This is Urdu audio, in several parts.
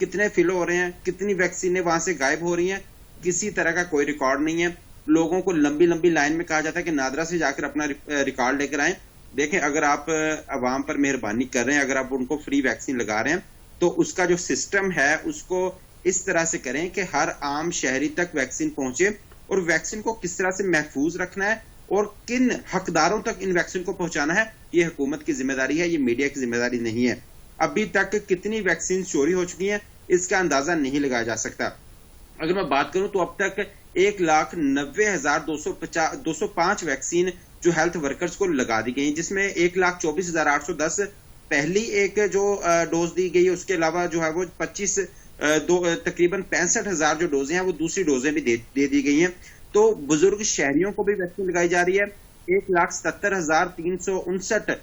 کتنے فل ہو رہے ہیں, کتنی ویکسینیں وہاں سے غائب ہو رہی ہیں, کسی طرح کا کوئی ریکارڈ نہیں ہے. لوگوں کو لمبی لمبی لائن میں کہا جاتا ہے کہ نادرا سے جا کر اپنا ریکارڈ لے کر آئیں. دیکھیں, اگر آپ عوام پر مہربانی کر رہے ہیں, اگر آپ ان کو فری ویکسین لگا رہے ہیں, تو اس کا جو سسٹم ہے اس کو اس طرح سے کریں کہ ہر عام شہری تک ویکسین پہنچے, اور ویکسین کو کس طرح سے محفوظ رکھنا ہے اور کن حقداروں تک ان ویکسین کو پہنچانا ہے, یہ حکومت کی ذمہ داری ہے, یہ میڈیا کی ذمہ داری نہیں ہے. ابھی تک کتنی ویکسین چوری ہو چکی ہیں اس کا اندازہ نہیں لگایا جا سکتا. اگر میں بات کروں تو اب تک 1,90,205 ویکسین جو ہیلتھ ورکرز کو لگا دی گئی, جس میں 1,24,810 پہلی ایک جو ڈوز دی گئی, اس کے علاوہ جو ہے وہ تقریباً 65,000 جو ڈوزیں ہیں وہ دوسری ڈوزیں بھی دے دی گئی ہیں. تو بزرگ شہریوں کو بھی ویکسین لگائی جا رہی ہے. 1,77,359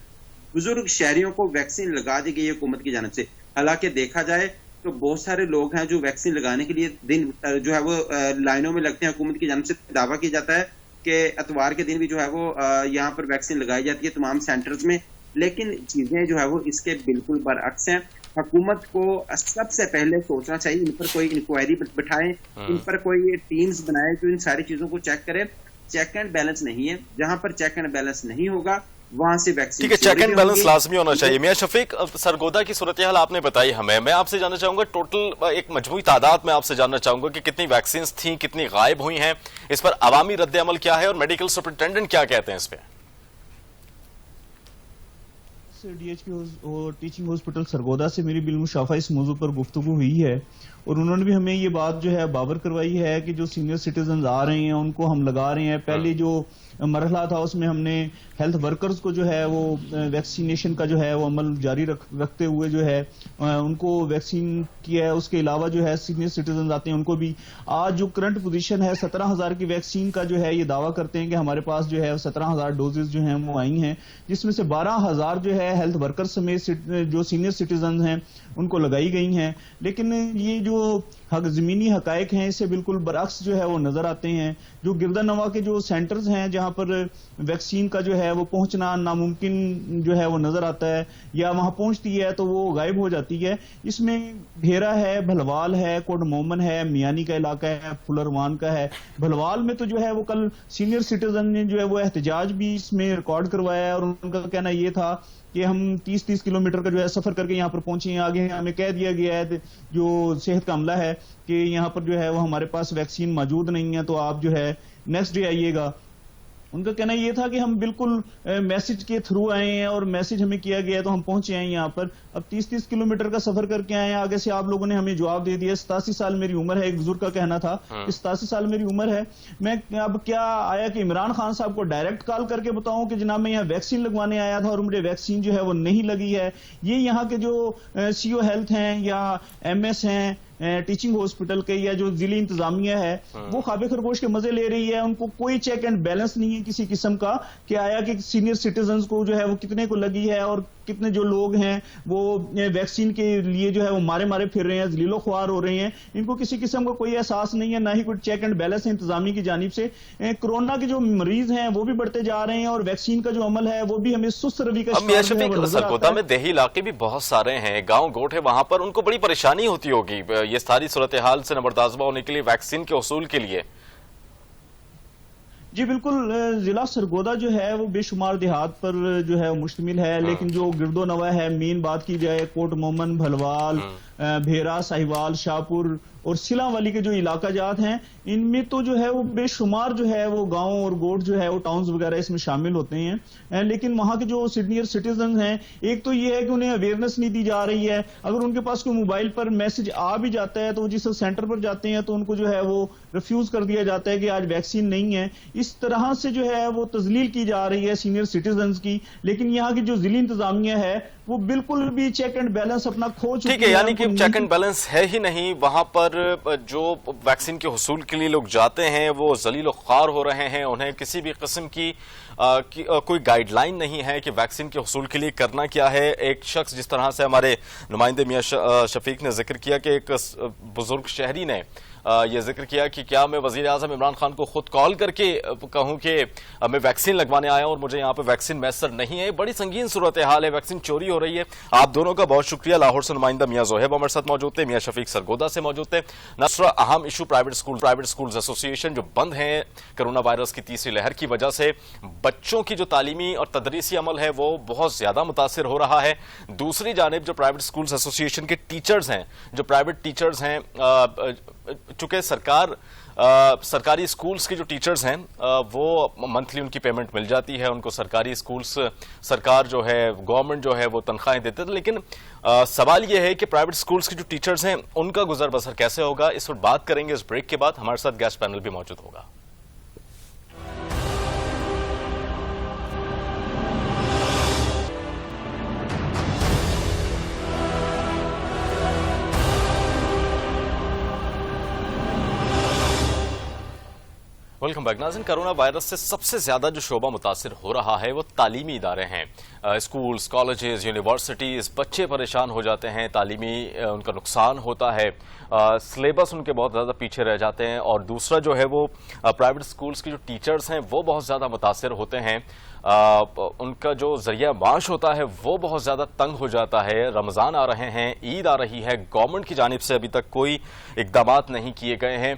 بزرگ شہریوں کو ویکسین لگا دی گئی حکومت کی جانب سے. حالانکہ دیکھا جائے تو بہت سارے لوگ ہیں جو ویکسین لگانے کے لیے دن جو ہے وہ لائنوں میں لگتے ہیں. حکومت کی جانب سے دعویٰ کیا جاتا ہے کہ اتوار کے دن بھی جو ہے وہ یہاں پر ویکسین لگائی جاتی ہے تمام سینٹرز میں, لیکن چیزیں جو ہے وہ اس کے بالکل برعکس ہیں. حکومت کو سب سے پہلے سوچنا چاہیے, ان پر کوئی انکوائری بٹھائیں, ان پر کوئی ٹیمز بنائے جو ان ساری چیزوں کو چیک کرے. چیک اینڈ بیلنس نہیں ہے, جہاں پر چیک اینڈ بیلنس نہیں ہوگا وہاں سے ویکسین. ٹھیک ہے, چیک اینڈ بیلنس لازمی ہونا چاہیے. میاں شفیق, سرگودا کی صورتحال آپ نے بتائی ہمیں, میں آپ سے جاننا چاہوں گا ٹوٹل ایک مجموعی تعداد میں آپ سے جاننا چاہوں گا کہ کتنی ویکسینز تھیں, کتنی غائب ہوئی ہیں, اس پر عوامی رد عمل کیا ہے اور میڈیکل سپرنٹینڈنٹ کیا کہتے ہیں اس پہ؟ D H P teaching hospital Sargodha سے میری بالمشافہ اس موضوع پر گفتگو ہوئی ہے, اور انہوں نے بھی ہمیں یہ بات جو ہے باور کروائی ہے کہ جو سینئر سٹیزنز آ رہے ہیں ان کو ہم لگا رہے ہیں. پہلے جو مرحلہ تھا اس میں ہم نے ہیلتھ ورکرز کو جو ہے وہ ویکسینیشن کا جو ہے وہ عمل جاری رکھتے ہوئے جو ہے ان کو ویکسین کیا ہے. اس کے علاوہ جو ہے سینئر سٹیزنز آتے ہیں ان کو بھی. آج جو کرنٹ پوزیشن ہے 17,000 کی ویکسین کا جو ہے یہ دعویٰ کرتے ہیں کہ ہمارے پاس جو ہے 17,000 ڈوزز جو ہیں وہ آئی ہیں, جس میں سے 12,000 جو ہے ہیلتھ ورکر سمیت جو سینئر سٹیزنز ہیں ان کو لگائی گئی ہیں. لیکن یہ جو زمینی حقائق ہیں اس سے بالکل برعکس جو ہے وہ نظر آتے ہیں. جو گردہ نواح کے جو سینٹرز ہیں جہاں پر ویکسین کا جو ہے وہ پہنچنا ناممکن جو ہے وہ نظر آتا ہے, یا وہاں پہنچتی ہے تو وہ غائب ہو جاتی ہے. اس میں بھیرا ہے, بھلوال ہے, کوٹ مومن ہے, میانی کا علاقہ ہے, پھلروان کا ہے. بھلوال میں تو جو ہے وہ کل سینئر سٹیزن نے جو ہے وہ احتجاج بھی اس میں ریکارڈ کروایا ہے, اور ان کا کہنا یہ تھا کہ ہم 30 کلومیٹر کا جو ہے سفر کر کے یہاں پر پہنچے ہیں. آگے ہمیں کہہ دیا گیا ہے جو صحت کا عملہ ہے کہ یہاں پر جو ہے وہ ہمارے پاس ویکسین موجود نہیں ہے, تو آپ جو ہے نیکسٹ ڈے آئیے گا. ان کا کہنا یہ تھا کہ ہم بالکل میسج کے تھرو آئے ہیں اور میسج ہمیں کیا گیا تو ہم پہنچے ہیں یہاں پر. اب 30 کلومیٹر کا سفر کر کے آئے ہیں. آگے سے آپ لوگوں نے ہمیں جواب دے دیا 87 سال میری عمر ہے. ایک بزرگ کا کہنا تھا 87 سال میری عمر ہے. میں اب کیا آیا کہ عمران خان صاحب کو ڈائریکٹ کال کر کے بتاؤں کہ جناب میں یہاں ویکسین لگوانے آیا تھا اور مجھے ویکسین جو ہے وہ نہیں لگی ہے. یہ یہاں کے جو سی او ہیلتھ ہیں یا ایم ایس ہیں ٹیچنگ ہاسپٹل کے یا جو ضلعی انتظامیہ ہے وہ خواب خرگوش کے مزے لے رہی ہے. ان کو کوئی چیک اینڈ بیلنس نہیں ہے کسی قسم کا کہ آیا کہ سینئر سٹیزنز کو جو ہے وہ کتنے کو لگی ہے اور کتنے جو لوگ ہیں وہ ویکسین کے لیے جو ہے وہ مارے پھر رہے ہیں, ذلیل و خوار ہو رہے ہیں. ان کو کسی قسم کا کوئی احساس نہیں ہے, نہ ہی کوئی چیک اینڈ بیلنس ہے انتظامیہ کی جانب سے. کورونا کے جو مریض ہیں وہ بھی بڑھتے جا رہے ہیں اور ویکسین کا جو عمل ہے وہ بھی ہمیں سست روی کا سرگودا میں دیہی علاقے بھی بہت سارے ہیں, گاؤں گوٹ ہے, وہاں پر ان کو بڑی پریشانی ہوتی ہوگی یہ ساری صورتحال سے نبردازبہ ہونے کے لیے, ویکسین کے حصول کے لیے. جی بالکل, ضلع سرگودا جو ہے وہ بے شمار دیہات پر جو ہے مشتمل ہے, لیکن جو گرد و نواح ہے مین بات کی جائے کوٹ مومن, بھلوال, بھیرا, ساہیوال, شاہپور اور سیلان والی کے جو علاقہ جات ہیں ان میں تو جو ہے وہ بے شمار جو ہے وہ گاؤں اور گوٹ جو ہے وہ ٹاؤنز وغیرہ اس میں شامل ہوتے ہیں. لیکن وہاں کے جو سینئر سٹیزنز ہیں ایک تو یہ ہے کہ انہیں اویئرنیس نہیں دی جا رہی ہے. اگر ان کے پاس کوئی موبائل پر میسج آ بھی جاتا ہے تو وہ جس سینٹر پر جاتے ہیں تو ان کو جو ہے وہ ریفیوز کر دیا جاتا ہے کہ آج ویکسین نہیں ہے. اس طرح سے جو ہے وہ تذلیل کی جا رہی ہے سینئر سٹیزنز کی. لیکن یہاں کی جو ضلعی انتظامیہ ہے وہ بالکل بھی چیک اینڈ بیلنس اپنا کھو چکی ہے. ٹھیک ہے, یعنی کہ چیک اینڈ بیلنس ہے ہی نہیں وہاں پر. جو ویکسین کے حصول کے لیے لوگ جاتے ہیں وہ ذلیل و خوار ہو رہے ہیں, انہیں کسی بھی قسم کی کوئی گائیڈ لائن نہیں ہے کہ ویکسین کے حصول کے لیے کرنا کیا ہے. ایک شخص جس طرح سے ہمارے نمائندے میاں شفیق نے ذکر کیا کہ ایک بزرگ شہری نے یہ ذکر کیا کہ کیا میں وزیر اعظم عمران خان کو خود کال کر کے کہوں کہ میں ویکسین لگوانے آیا ہوں اور مجھے یہاں پہ ویکسین میسر نہیں ہے. بڑی سنگین صورتحال ہے, ویکسین چوری ہو رہی ہے. آپ دونوں کا بہت شکریہ. لاہور سے نمائندہ میاں زہیب ہمارے ساتھ موجود تھے, میاں شفیق سرگودا سے موجود تھے. نصرہ, اہم ایشو پرائیویٹ اسکولز ایسوسی ایشن جو بند ہیں کرونا وائرس کی تیسری لہر کی وجہ سے, بچوں کی جو تعلیمی اور تدریسی عمل ہے وہ بہت زیادہ متاثر ہو رہا ہے. دوسری جانب جو پرائیویٹ اسکولز ایسوسی ایشن کے ٹیچرز ہیں, جو پرائیویٹ ٹیچرز ہیں, چونکہ سرکاری اسکولز کے جو ٹیچرز ہیں وہ منتھلی ان کی پیمنٹ مل جاتی ہے, ان کو سرکاری اسکولز سرکار جو ہے گورنمنٹ جو ہے وہ تنخواہیں دیتے تھے. لیکن سوال یہ ہے کہ پرائیویٹ اسکولز کے جو ٹیچرز ہیں ان کا گزر بسر کیسے ہوگا, اس پر بات کریں گے. اس بریک کے بعد ہمارے ساتھ گیسٹ پینل بھی موجود ہوگا. Welcome back. ناظرین, کرونا وائرس سے سب سے زیادہ جو شعبہ متاثر ہو رہا ہے وہ تعلیمی ادارے ہیں. اسکولز, کالجز, یونیورسٹیز, بچے پریشان ہو جاتے ہیں, تعلیمی ان کا نقصان ہوتا ہے, سلیبس ان کے بہت زیادہ پیچھے رہ جاتے ہیں. اور دوسرا جو ہے وہ پرائیویٹ اسکولز کے جو ٹیچرز ہیں وہ بہت زیادہ متاثر ہوتے ہیں. ان کا جو ذریعہ معاش ہوتا ہے وہ بہت زیادہ تنگ ہو جاتا ہے. رمضان آ رہے ہیں, عید آ رہی ہے, گورنمنٹ کی جانب سے ابھی تک کوئی اقدامات نہیں کیے گئے ہیں.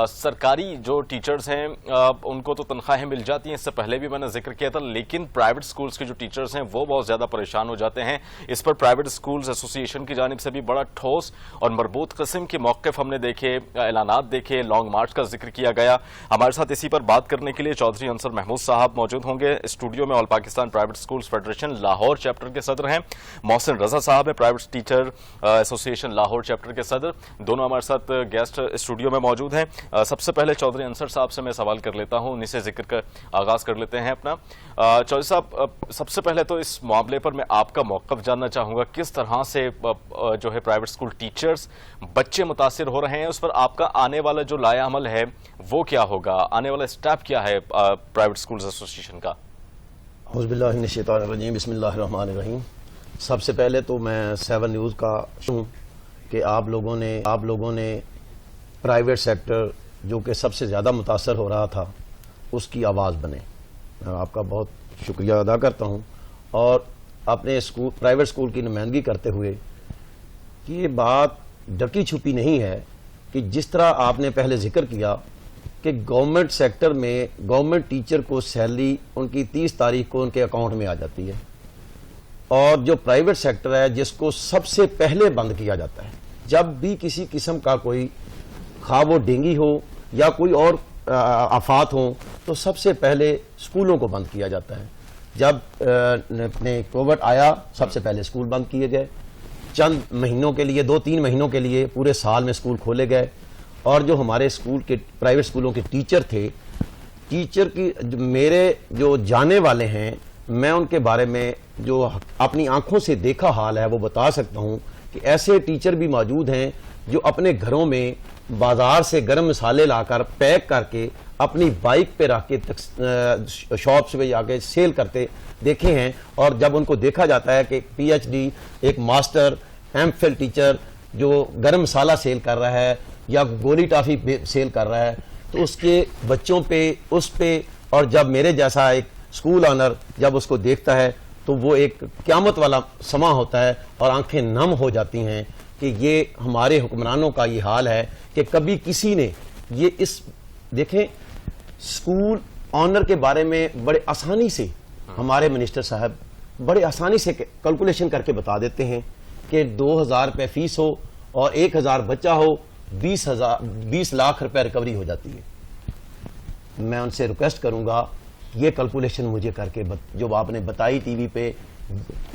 سرکاری جو ٹیچرز ہیں ان کو تو تنخواہیں مل جاتی ہیں, اس سے پہلے بھی میں نے ذکر کیا تھا, لیکن پرائیویٹ اسکولز کے جو ٹیچرز ہیں وہ بہت زیادہ پریشان ہو جاتے ہیں. اس پر پرائیویٹ اسکولز ایسوسی ایشن کی جانب سے بھی بڑا ٹھوس اور مربوط قسم کے موقف ہم نے دیکھے, اعلانات دیکھے, لانگ مارچ کا ذکر کیا گیا. ہمارے ساتھ اسی پر بات کرنے کے لیے چودھری انصر محمود صاحب موجود ہوں گے. اسٹوڈیو میں all Pakistan private schools federation Lahore chapter کے صدر ہیں. محسن رضا صاحب ہیں, پرائیویٹ ٹیچر ایسوسی ایشن لاہور چیپٹر کے صدر. دونوں ہمارے ساتھ گیسٹ اسٹوڈیو میں موجود ہیں. سب سے پہلے چودھری انصر صاحب سے میں سوال کر لیتا ہوں, انہیں سے ذکر کا آغاز کر لیتے ہیں اپنا. چودھری صاحب, سب سے پہلے تو اس معاملے پر میں آپ کا موقف جاننا چاہوں گا, کس طرح سے جو ہے پرائیویٹ اسکول ٹیچرز, بچے متاثر ہو رہے ہیں, اس پر آپ کا آنے والا جو لائحہ عمل ہے وہ کیا ہوگا, آنے والا اسٹیپ کیا ہے پرائیویٹ اسکولز ایسوسی ایشن کا؟ اعوذ باللہ من الشیطان الرجیم, بسم اللہ الرحمن الرحیم. سب سے پہلے تو میں 7 نیوز کا ہوں کہ آپ لوگوں نے پرائیویٹ سیکٹر جو کہ سب سے زیادہ متاثر ہو رہا تھا اس کی آواز بنے. میں آپ کا بہت شکریہ ادا کرتا ہوں, اور اپنے پرائیویٹ اسکول کی نمائندگی کرتے ہوئے کہ یہ بات ڈکی چھپی نہیں ہے کہ جس طرح آپ نے پہلے ذکر کیا کہ گورنمنٹ سیکٹر میں گورنمنٹ ٹیچر کو سیلری ان کی 30 تاریخ کو ان کے اکاؤنٹ میں آ جاتی ہے, اور جو پرائیویٹ سیکٹر ہے جس کو سب سے پہلے بند کیا جاتا ہے. جب بھی کسی قسم کا کوئی خواہ وہ ڈینگی ہو یا کوئی اور آفات ہوں تو سب سے پہلے اسکولوں کو بند کیا جاتا ہے. جب کووڈ آیا سب سے پہلے اسکول بند کیے گئے, چند مہینوں کے لیے 2-3 مہینوں کے لیے پورے سال میں اسکول کھولے گئے. اور جو ہمارے اسکول کے پرائیویٹ اسکولوں کے ٹیچر تھے, ٹیچر کی میرے جو جانے والے ہیں, میں ان کے بارے میں جو اپنی آنکھوں سے دیکھا حال ہے وہ بتا سکتا ہوں کہ ایسے ٹیچر بھی موجود ہیں جو اپنے گھروں میں بازار سے گرم مسالے لا کر پیک کر کے اپنی بائک پہ رکھ کے شاپس پہ جا کے سیل کرتے دیکھے ہیں. اور جب ان کو دیکھا جاتا ہے کہ پی ایچ ڈی, ایک ماسٹر, ایم فل ٹیچر جو گرم مسالہ سیل کر رہا ہے یا گولی ٹافی سیل کر رہا ہے, تو اس کے بچوں پہ, اس پہ, اور جب میرے جیسا ایک اسکول آنر جب اس کو دیکھتا ہے تو وہ ایک قیامت والا سما ہوتا ہے اور آنکھیں نم ہو جاتی ہیں کہ یہ ہمارے حکمرانوں کا یہ حال ہے کہ کبھی کسی نے یہ دیکھیں اسکول آنر کے بارے میں بڑے آسانی سے ہمارے منسٹر صاحب بڑے آسانی سے کیلکولیشن کر کے بتا دیتے ہیں کہ 2000 روپے فیس ہو اور 1000 بچہ ہو 20 لاکھ روپے ریکوری ہو جاتی ہے. میں ان سے ریکویسٹ کروں گا یہ کیلکولیشن مجھے کر کے جو آپ نے بتائی ٹی وی پہ,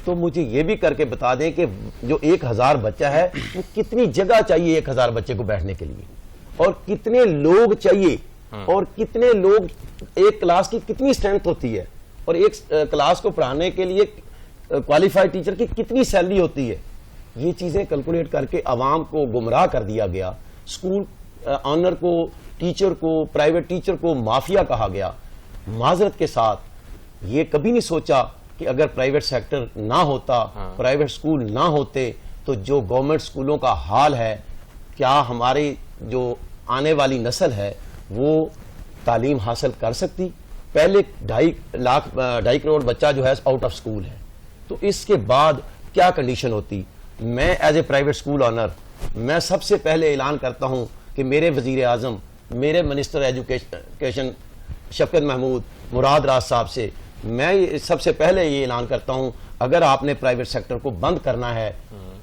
تو مجھے یہ بھی کر کے بتا دیں کہ جو 1000 بچہ ہے وہ کتنی جگہ چاہیے 1000 بچے کو بیٹھنے کے لیے, اور کتنے لوگ چاہیے, اور کتنے لوگ, ایک کلاس کی کتنی اسٹرینتھ ہوتی ہے, اور ایک کلاس کو پڑھانے کے لیے کوالیفائڈ ٹیچر کی کتنی سیلری ہوتی ہے. یہ چیزیں کیلکولیٹ کر کے عوام کو گمراہ کر دیا گیا. اسکول آنر کو, ٹیچر کو, پرائیویٹ ٹیچر کو مافیا کہا گیا. معذرت کے ساتھ یہ کبھی نہیں سوچا کہ اگر پرائیویٹ سیکٹر نہ ہوتا, پرائیویٹ اسکول نہ ہوتے, تو جو گورنمنٹ اسکولوں کا حال ہے, کیا ہمارے جو آنے والی نسل ہے وہ تعلیم حاصل کر سکتی. پہلے 2.5 کروڑ بچہ جو ہے آؤٹ آف سکول ہے, تو اس کے بعد کیا کنڈیشن ہوتی. میں as a private school owner میں سب سے پہلے اعلان کرتا ہوں کہ میرے وزیر اعظم, میرے منسٹر ایجوکیشن شفقت محمود مراد راز صاحب سے میں سب سے پہلے یہ اعلان کرتا ہوں, اگر آپ نے پرائیویٹ سیکٹر کو بند کرنا ہے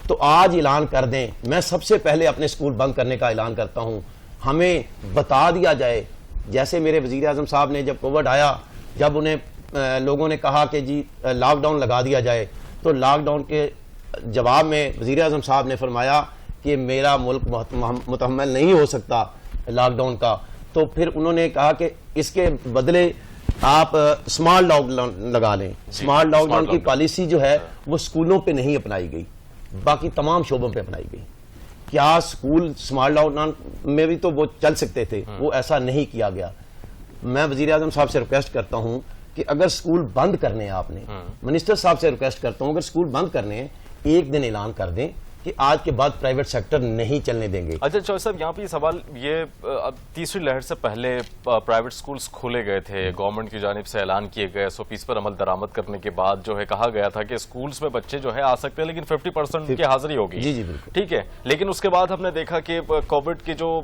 تو آج اعلان کر دیں. میں سب سے پہلے اپنے سکول بند کرنے کا اعلان کرتا ہوں. ہمیں بتا دیا جائے, جیسے میرے وزیر اعظم صاحب نے جب کووڈ آیا, جب انہیں لوگوں نے کہا کہ جی لاک ڈاؤن لگا دیا جائے, تو لاک ڈاؤن کے جواب میں وزیر اعظم صاحب نے فرمایا کہ میرا ملک متحمل نہیں ہو سکتا لاک ڈاؤن کا. تو پھر انہوں نے کہا کہ اس کے بدلے آپ اسمارٹ لاک ڈاؤن لگا لیں. اسمارٹ لاک ڈاؤن کی پالیسی جو ہے وہ اسکولوں پہ نہیں اپنائی گئی, باقی تمام شعبوں پہ اپنائی گئی. کیا اسکول اسمارٹ لاک ڈاؤن میں بھی تو وہ چل سکتے تھے, وہ ایسا نہیں کیا گیا. میں وزیر اعظم صاحب سے ریکویسٹ کرتا ہوں کہ اگر اسکول بند کرنے ہیں, آپ نے منسٹر صاحب سے ریکویسٹ کرتا ہوں اگر اسکول بند کرنے ہیں ایک دن اعلان کر دیں کہ آج کے بعد پرائیویٹ سیکٹر نہیں چلنے دیں گے. اچھا چوہدری صاحب, یہاں پہ سوال یہ, اب تیسری لہر سے پہلے پرائیویٹ سکولز کھولے گئے تھے, گورنمنٹ کی جانب سے اعلان کیے گئے, SOPs پر عمل درآمد کرنے کے بعد جو ہے کہا گیا تھا کہ سکولز میں بچے جو ہے آ سکتے ہیں لیکن 50% کی حاضری ہوگی. جی جی بالکل ٹھیک ہے, لیکن اس کے بعد ہم نے دیکھا کہ کووڈ کے جو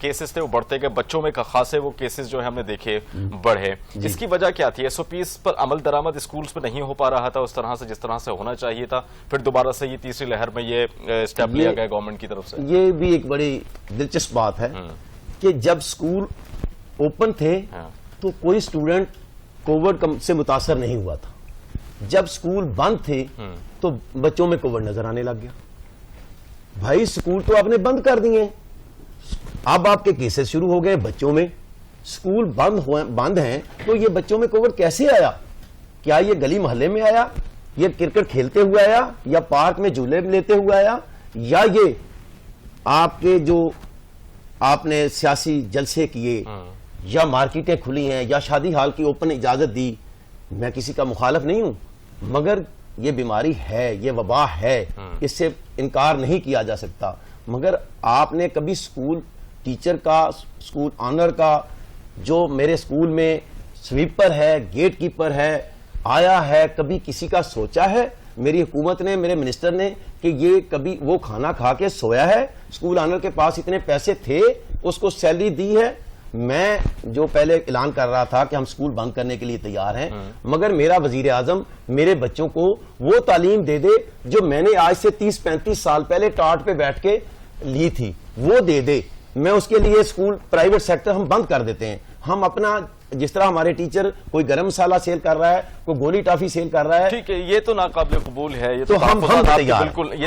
کیسز تھے وہ بڑھتے گئے, بچوں میں خاصے وہ کیسز جو ہے ہم نے دیکھے بڑھے. اس کی وجہ کیا تھی؟ SOPs پر عمل درآمد اسکولز میں نہیں ہو پا رہا تھا اس طرح سے جس طرح سے ہونا چاہیے تھا, پھر دوبارہ سے یہ تیسری لہر میں یہ اسٹیپ لیا گیا گورنمنٹ کی طرف سے. یہ بھی ایک بڑی دلچسپ بات ہے کہ جب سکول اوپن تھے تو کوئی اسٹوڈنٹ کووڈ سے متاثر نہیں ہوا تھا. جب سکول بند تھے تو بچوں میں کووڈ نظر آنے لگ گیا. بھائی سکول تو آپ نے بند کر دیے, اب آپ کے کیسز شروع ہو گئے بچوں میں. سکول بند ہیں تو یہ بچوں میں کووڈ کیسے آیا؟ کیا یہ گلی محلے میں آیا, یہ کرکٹ کھیلتے ہوئے آیا, یا پارک میں جھولے لیتے ہوئے آیا, یا یہ آپ کے جو آپ نے سیاسی جلسے کیے, یا مارکیٹیں کھلی ہیں, یا شادی ہال کی اوپن اجازت دی؟ میں کسی کا مخالف نہیں ہوں, مگر یہ بیماری ہے, یہ وبا ہے, اس سے انکار نہیں کیا جا سکتا. مگر آپ نے کبھی سکول ٹیچر کا, سکول آنر کا, جو میرے سکول میں سویپر ہے, گیٹ کیپر ہے, آیا ہے, کبھی کسی کا سوچا ہے میری حکومت نے, میرے منسٹر نے, کہ یہ کبھی وہ کھانا کھا کے سویا ہے؟ سکول آنر کے پاس اتنے پیسے تھے, اس کو سیلری دی ہے. میں جو پہلے اعلان کر رہا تھا کہ ہم سکول بند کرنے کے لیے تیار ہیں, مگر میرا وزیر اعظم میرے بچوں کو وہ تعلیم دے دے جو میں نے آج سے 30-35 سال پہلے ٹاٹ پہ بیٹھ کے لی تھی, وہ دے دے. میں اس کے لیے سکول پرائیویٹ سیکٹر ہم بند کر دیتے ہیں. ہم اپنا, جس طرح ہمارے ٹیچر کوئی گرم مسالہ سیل کر رہا ہے, کوئی گولی ٹافی سیل کر رہا ہے, ٹھیک ہے, یہ تو ناقابل قبول ہے. یہ تو ہم بالکل, یہ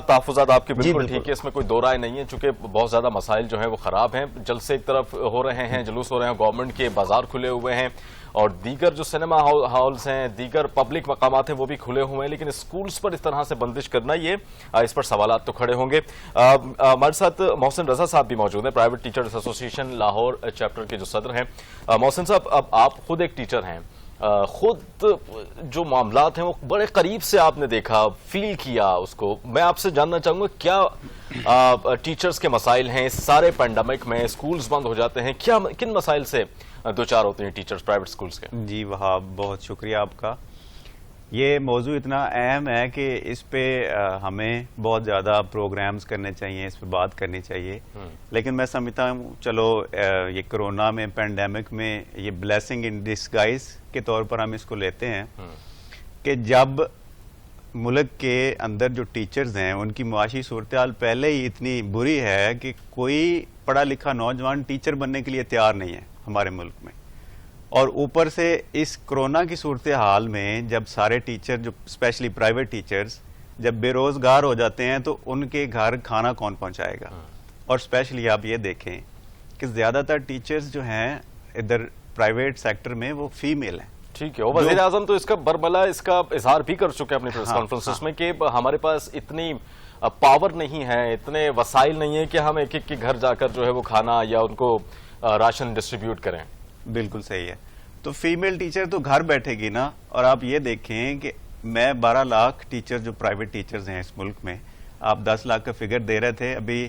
تحفظات آپ کے بالکل ٹھیک ہے, اس میں کوئی دو رائے نہیں ہے, چونکہ بہت زیادہ مسائل جو ہیں وہ خراب ہیں. جلسے ایک طرف ہو رہے ہیں, جلوس ہو رہے ہیں, گورنمنٹ کے بازار کھلے ہوئے ہیں, اور دیگر جو سینما ہالز ہیں, دیگر پبلک مقامات ہیں وہ بھی کھلے ہوئے ہیں, لیکن اسکولز پر اس طرح سے بندش کرنا, یہ اس پر سوالات تو کھڑے ہوں گے. ہمارے ساتھ محسن رضا صاحب بھی موجود ہیں, پرائیویٹ ٹیچرز ایسوسی ایشن لاہور چیپٹر کے جو صدر ہیں. محسن صاحب, اب آپ خود ایک ٹیچر ہیں, خود جو معاملات ہیں وہ بڑے قریب سے آپ نے دیکھا, فیل کیا اس کو. میں آپ سے جاننا چاہوں گا کیا ٹیچرز کے مسائل ہیں اس سارے پینڈیمک میں, اسکولز بند ہو جاتے ہیں, کیا کن مسائل سے دوچار ہوتے ہیں ٹیچرز پرائیویٹ اسکولز کے؟ جی وہاب, بہت شکریہ آپ کا. یہ موضوع اتنا اہم ہے کہ اس پہ ہمیں بہت زیادہ پروگرامز کرنے چاہیے, اس پہ بات کرنی چاہیے. لیکن میں سمجھتا ہوں چلو یہ کرونا میں, پینڈیمک میں, یہ بلیسنگ ان ڈسگائز کے طور پر ہم اس کو لیتے ہیں کہ جب ملک کے اندر جو ٹیچرز ہیں ان کی معاشی صورتحال پہلے ہی اتنی بری ہے کہ کوئی پڑھا لکھا نوجوان ٹیچر بننے کے لیے تیار نہیں ہے ہمارے ملک میں, اور اوپر سے اس کرونا کی صورتحال میں جب سارے ٹیچر, جو اسپیشلی پرائیویٹ ٹیچرز, جب بے روزگار ہو جاتے ہیں تو ان کے گھر کھانا کون پہنچائے گا. اور اسپیشلی آپ یہ دیکھیں کہ زیادہ تر ٹیچرز جو ہیں ادھر پرائیویٹ سیکٹر میں وہ فیمیل ہیں. ٹھیک ہے, وزیر اعظم تو اس کا برملا اس کا اظہار بھی کر چکے ہیں اپنی پریس کانفرنسز میں کہ ہمارے پاس اتنی پاور نہیں ہے, اتنے وسائل نہیں ہیں کہ ہم ایک ایک کے گھر جا کر جو ہے وہ کھانا یا ان کو راشن ڈسٹریبیوٹ کریں. بالکل صحیح ہے. تو فیمیل ٹیچر تو گھر بیٹھے گی نا. اور آپ یہ دیکھیں کہ میں 12 لاکھ ٹیچر جو پرائیویٹ ٹیچرز ہیں اس ملک میں, آپ 10 لاکھ کا فگر دے رہے تھے, ابھی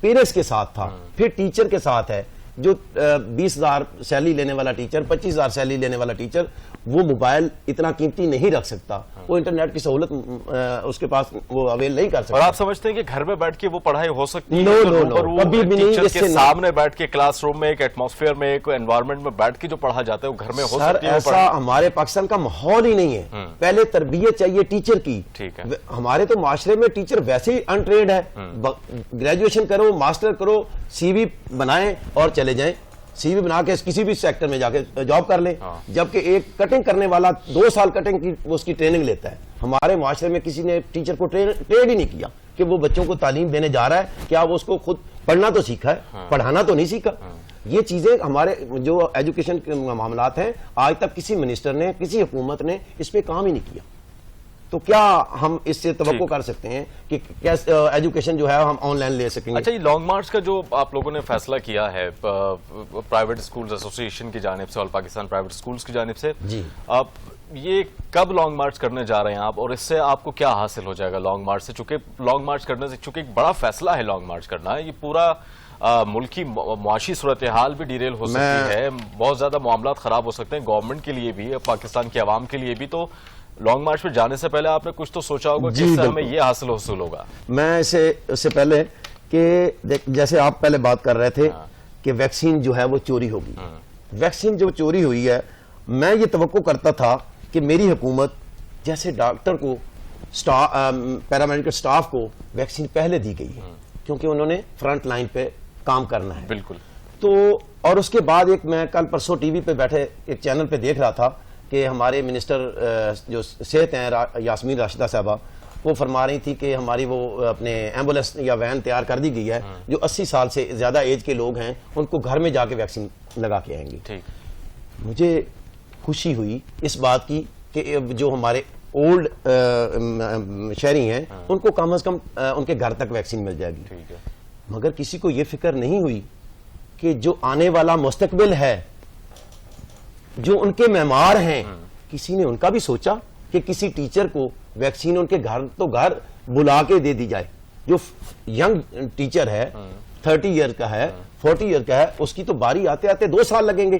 پیرنٹس کے ساتھ تھا، پھر ٹیچر کے ساتھ ہے. جو 20,000 سیلری لینے والا ٹیچر، 25,000 سیلری لینے والا ٹیچر، وہ موبائل اتنا قیمتی نہیں رکھ سکتا، وہ انٹرنیٹ کی سہولت اس کے پاس وہ اویل نہیں کر سکتا. اور آپ سمجھتے ہیں کہ گھر میں بیٹھ کے وہ پڑھائی ہو سکتی ہے؟ نو کبھی بھی نہیں. ٹیچر کے سامنے بیٹھ کے کلاس روم میں ایک ایٹماسفیئر میں ایک انوائرمنٹ میں بیٹھ کے جو پڑھا جاتا ہے وہ گھر میں ہو سکتی ہے؟ ایسا ہمارے پاکستان کا ماحول ہی نہیں ہے. پہلے تربیت چاہیے ٹیچر کی. ٹھیک ہے. ہمارے تو معاشرے میں ٹیچر ویسے ہی انٹریڈ ہے. گریجویشن کرو، ماسٹر کرو، سی وی بنائیں اور چلے جائیں. سی وی بنا کے کسی بھی سیکٹر میں جا کے جاب کر لیں. جبکہ ایک کٹنگ کرنے والا 2 سال کٹنگ کی اس کی ٹریننگ لیتا ہے. ہمارے معاشرے میں کسی نے ٹیچر کو ٹریڈ ہی نہیں کیا کہ وہ بچوں کو تعلیم دینے جا رہا ہے. کیا وہ اس کو خود پڑھنا تو سیکھا ہے، پڑھانا تو نہیں سیکھا. یہ چیزیں ہمارے جو ایجوکیشن کے معاملات ہیں آج تک کسی منسٹر نے، کسی حکومت نے اس پہ کام ہی نہیں کیا. تو کیا ہم اس سے توقع کر سکتے ہیں کہ ایجوکیشن جو ہے ہم آن لائن لے سکیں گے؟ اچھا، یہ لانگ مارچ کا جو آپ لوگوں نے فیصلہ کیا ہے پرائیویٹ اسکولز ایسوسی ایشن کی جانب سے، آل پاکستان پرائیویٹ اسکولز کی جانب سے، جی، آپ یہ کب لانگ مارچ کرنے جا رہے ہیں آپ، اور اس سے آپ کو کیا حاصل ہو جائے گا لانگ مارچ سے؟ چونکہ لانگ مارچ کرنے سے چونکہ ایک بڑا فیصلہ ہے لانگ مارچ کرنا ہے، یہ پورا ملکی معاشی صورتحال بھی ڈیریل ہو سکتی ہے، بہت زیادہ معاملات خراب ہو سکتے ہیں گورنمنٹ کے لیے بھی، پاکستان کی عوام کے لیے بھی. تو لانگ مارچ پہ جانے سے پہلے آپ نے کچھ تو سوچا ہوگا کہ اس سے ہمیں یہ حاصل ہوگا. میں اس سے پہلے کہ جیسے آپ پہلے بات کر رہے تھے کہ ویکسین جو ہے وہ چوری ہوگی. ویکسین جو چوری ہوئی ہے، میں یہ توقع کرتا تھا کہ میری حکومت جیسے ڈاکٹر کو، پیرامیڈیکل سٹاف کو ویکسین پہلے دی گئی ہے کیونکہ انہوں نے فرنٹ لائن پہ کام کرنا ہے. بالکل. تو اور اس کے بعد ایک میں کل پرسوں ٹی وی پہ بیٹھے ایک چینل پہ دیکھ رہا تھا کہ ہمارے منسٹر جو صحت ہیں یاسمین راشدہ صاحبہ، وہ فرما رہی تھی کہ ہماری وہ اپنے ایمبولینس یا وین تیار کر دی گئی ہے، جو 80 سال سے زیادہ ایج کے لوگ ہیں ان کو گھر میں جا کے ویکسین لگا کے آئیں گی. مجھے خوشی ہوئی اس بات کی کہ جو ہمارے اولڈ شہری ہیں ان کو کم از کم ان کے گھر تک ویکسین مل جائے گی. مگر کسی کو یہ فکر نہیں ہوئی کہ جو آنے والا مستقبل ہے، جو ان کے معمار ہیں، کسی نے ان کا بھی سوچا کہ کسی ٹیچر کو ویکسین ان کے گھر تو گھر بلا کے دے دی جائے. جو ینگ ٹیچر ہے، 30 ایئر کا ہے، 40 ایئر کا ہے، اس کی تو باری آتے آتے 2 سال لگیں گے.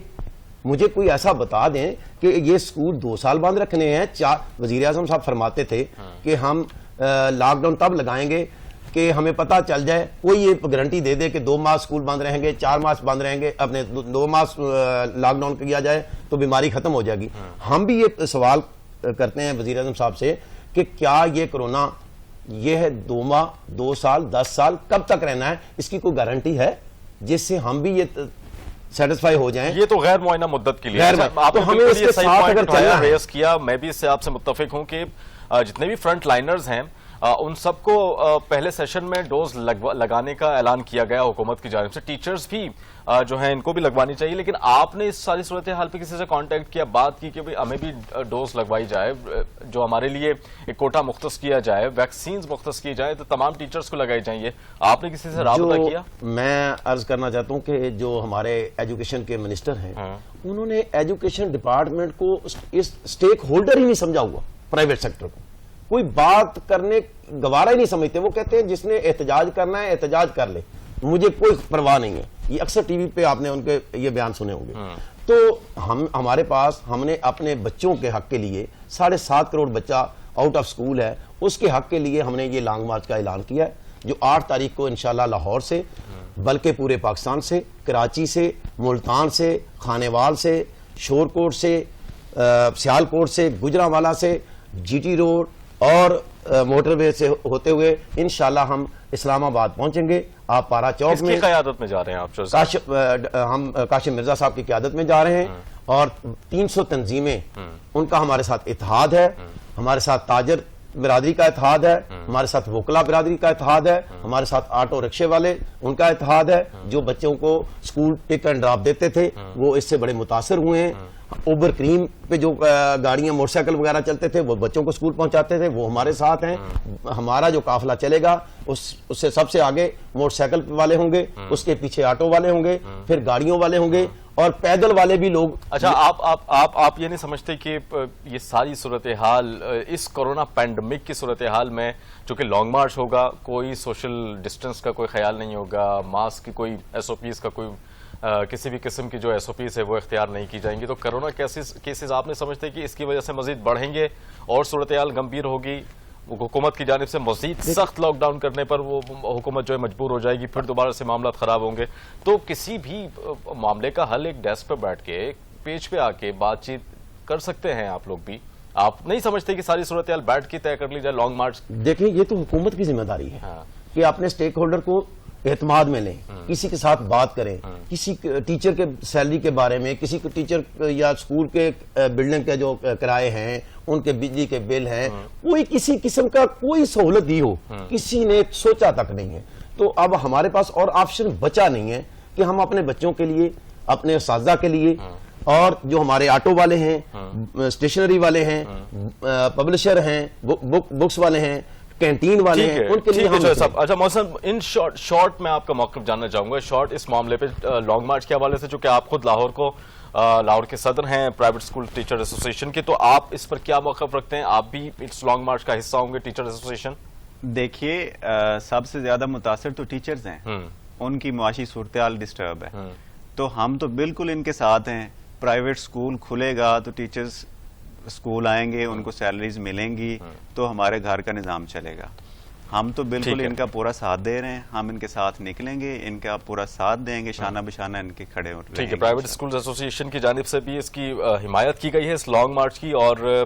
مجھے کوئی ایسا بتا دیں کہ یہ اسکول 2 سال بند رکھنے ہیں. وزیر اعظم صاحب فرماتے تھے کہ ہم لاک ڈاؤن تب لگائیں گے کہ ہمیں پتا چل جائے، کوئی یہ گارنٹی دے دے کہ 2 ماہ اسکول بند رہیں گے، 4 ماہ بند رہیں گے، اپنے 2 ماہ لاک ڈاؤن کیا جائے تو بیماری ختم ہو جائے گی. ہم بھی یہ سوال کرتے ہیں وزیر اعظم صاحب سے کہ کیا یہ کرونا یہ ہے 2 ماہ، 2 سال، 10 سال کب تک رہنا ہے؟ اس کی کوئی گارنٹی ہے جس سے ہم بھی یہ سیٹسفائی ہو جائیں؟ یہ تو غیر معینہ مدت کے لیے آپ نے ہمیں اس کے ساتھ اگر چلنا ریز کیا. میں بھی اس سے آپ سے متفق ہوں کہ جتنے بھی فرنٹ لائنرز ہیں ان سب کو پہلے سیشن میں ڈوز لگانے کا اعلان کیا گیا حکومت کی جانب سے. ٹیچرز بھی جو ہیں ان کو بھی لگوانی چاہیے. لیکن آپ نے اس ساری صورتحال پہ کسی سے کانٹیکٹ کیا، بات کی کہ ہمیں بھی ڈوز لگوائی جائے، جو ہمارے لیے ایک کوٹا مختص کیا جائے، ویکسینز مختص کی جائے تو تمام ٹیچرز کو لگائی جائیں؟ یہ آپ نے کسی سے رابطہ کیا؟ میں عرض کرنا چاہتا ہوں کہ جو ہمارے ایجوکیشن کے منسٹر ہیں انہوں نے ایجوکیشن ڈپارٹمنٹ کو اسٹیک ہولڈر ہی نہیں سمجھا ہوا. پرائیویٹ سیکٹر کو کوئی بات کرنے گوارا ہی نہیں سمجھتے. وہ کہتے ہیں جس نے احتجاج کرنا ہے احتجاج کر لے، مجھے کوئی پرواہ نہیں ہے. یہ اکثر ٹی وی پہ آپ نے ان کے یہ بیان سنے ہوں گے. تو ہمارے پاس ہم نے اپنے بچوں کے حق کے لیے 7.5 کروڑ بچہ آؤٹ آف سکول ہے، اس کے حق کے لیے ہم نے یہ لانگ مارچ کا اعلان کیا ہے، جو 8 تاریخ کو انشاءاللہ لاہور سے، بلکہ پورے پاکستان سے، کراچی سے، ملتان سے، خانیوال سے، شورکوٹ سے، سیالکوٹ سے، گجرانوالہ سے، جی ٹی روڈ اور موٹر وے سے ہوتے ہوئے انشاءاللہ ہم اسلام آباد پہنچیں گے. آپ پارا چوک میں، کس کی قیادت میں جا رہے ہیں آپ؟ ہم کاشم مرزا صاحب کی قیادت میں جا رہے ہیں اور 300 تنظیمیں، ان کا ہمارے ساتھ اتحاد ہے. ہمارے ساتھ تاجر برادری کا اتحاد ہے، ہمارے ساتھ وکلا برادری کا اتحاد ہے، ہمارے ساتھ آٹو رکشے والے ان کا اتحاد ہے جو بچوں کو اسکول پک اینڈ ڈراپ دیتے تھے، وہ اس سے بڑے متاثر ہوئے ہیں. اوبر کریم پہ جو گاڑیاں موٹر سائیکل وغیرہ چلتے تھے وہ بچوں کو اسکول پہنچاتے تھے، وہ ہمارے ساتھ ہیں. ہمارا جو قافلہ چلے گا اس سے سب سے آگے موٹر سائیکل والے ہوں گے، اس کے پیچھے آٹو والے ہوں گے، پھر گاڑیوں والے ہوں گے اور پیدل والے بھی لوگ. اچھا، آپ یہ نہیں سمجھتے کہ یہ ساری صورتحال اس کورونا پینڈمک کی صورتحال میں چونکہ لانگ مارچ ہوگا، کوئی سوشل ڈسٹنس کا کوئی خیال نہیں ہوگا، ماسک کی کوئی ایس او پیز کا کوئی کسی بھی قسم کی جو ایس او پیز ہے وہ اختیار نہیں کی جائیں گی، تو کرونا کیسز آپ نے سمجھتے کہ اس کی وجہ سے مزید بڑھیں گے اور صورتحال گمبھیر ہوگی؟ حکومت کی جانب سے مزید سخت لاک ڈاؤن کرنے پر وہ حکومت جو ہے مجبور ہو جائے گی، پھر دوبارہ سے معاملات خراب ہوں گے. تو کسی بھی معاملے کا حل ایک ڈیسک پہ بیٹھ کے پیج پہ آ کے بات چیت کر سکتے ہیں آپ لوگ بھی. آپ نہیں سمجھتے کہ ساری صورتحال بیٹھ کے طے کر لی جائے لانگ مارچ؟ دیکھیں یہ تو حکومت کی ذمہ داری ہے کہ اپنے اسٹیک ہولڈر کو اعتماد میں لیں، کسی کے ساتھ بات کریں، کسی ٹیچر کے سیلری کے بارے میں، کسی ٹیچر یا اسکول کے بلڈنگ کے جو کرائے ہیں، ان کے بجلی کے بل ہیں، کوئی کسی قسم کا کوئی سہولت دی ہو کسی نے سوچا تک نہیں ہے. تو اب ہمارے پاس اور آپشن بچا نہیں ہے کہ ہم اپنے بچوں کے لیے، اپنے اساتذہ کے لیے اور جو ہمارے آٹو والے ہیں، اسٹیشنری والے ہیں، پبلشر ہیں، بکس والے ہیں، کینٹین والے ہیں، ان کے لیے ہم. اچھا محسن، ان شارٹ میں آپ کا موقف جاننا چاہوں گا، شارٹ اس معاملے پہ لانگ مارچ کے حوالے سے، چونکہ آپ خود لاہور کے صدر ہیں پرائیویٹ اسکول ٹیچر ایسوسیشن کے، تو آپ اس پر کیا موقف رکھتے ہیں؟ آپ بھی اس لانگ مارچ کا حصہ ہوں گے ٹیچر ایسوسیشن؟ دیکھیے سب سے زیادہ متاثر تو ٹیچرز ہیں، ان کی معاشی صورتحال ڈسٹرب ہے، تو ہم تو بالکل ان کے ساتھ ہیں. پرائیویٹ اسکول کھلے گا تو ٹیچرز اسکول آئیں گے، ان کو سیلریز ملیں گی تو ہمارے گھر کا نظام چلے گا. ہم تو بالکل ان کا پورا ساتھ دے رہے ہیں، ہم ان کے ساتھ نکلیں گے، ان کا پورا ساتھ دیں گے، شانہ بشانہ ان کے کھڑے ہو. ٹھیک ہے، پرائیویٹ اسکولز ایسوسیشن کی جانب سے بھی اس کی حمایت کی گئی ہے اس لانگ مارچ کی، اور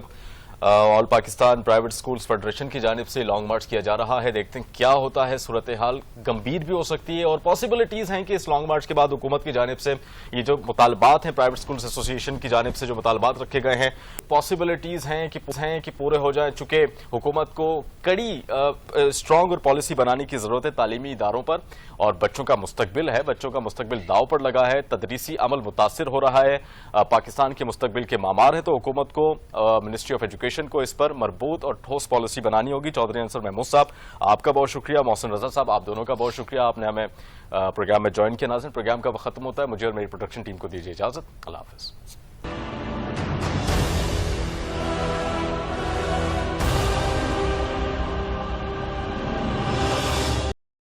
آل پاکستان پرائیویٹ اسکولز فیڈریشن کی جانب سے لانگ مارچ کیا جا رہا ہے. دیکھتے ہیں کیا ہوتا ہے، صورتحال گمبھیر بھی ہو سکتی ہے اور پاسبلٹیز ہیں کہ اس لانگ مارچ کے بعد حکومت کی جانب سے یہ جو مطالبات ہیں پرائیویٹ اسکولز ایسوسیشن کی جانب سے جو مطالبات رکھے گئے ہیں، پاسبلٹیز ہیں کہ پورے ہو جائیں، چونکہ حکومت کو کڑی اسٹرانگ اور پالیسی بنانے کی ضرورت ہے تعلیمی اداروں پر، اور بچوں کا مستقبل ہے، بچوں کا مستقبل داؤ پر لگا ہے، تدریسی عمل متاثر ہو رہا ہے، پاکستان کے مستقبل کے معمار ہیں. تو حکومت کو، منسٹری آف ایجوکیشن کو اس پر مربوط اور ٹھوس پالیسی بنانی ہوگی. چودھری انصر محمود صاحب آپ کا بہت شکریہ، محسن رضا صاحب آپ دونوں کا بہت شکریہ، آپ نے ہمیں پروگرام میں جوائن کیا. ناظرین، پروگرام کا وقت ختم ہوتا ہے، مجھے اور میری پروڈکشن ٹیم کو دیجیے اجازت. اللہ حافظ.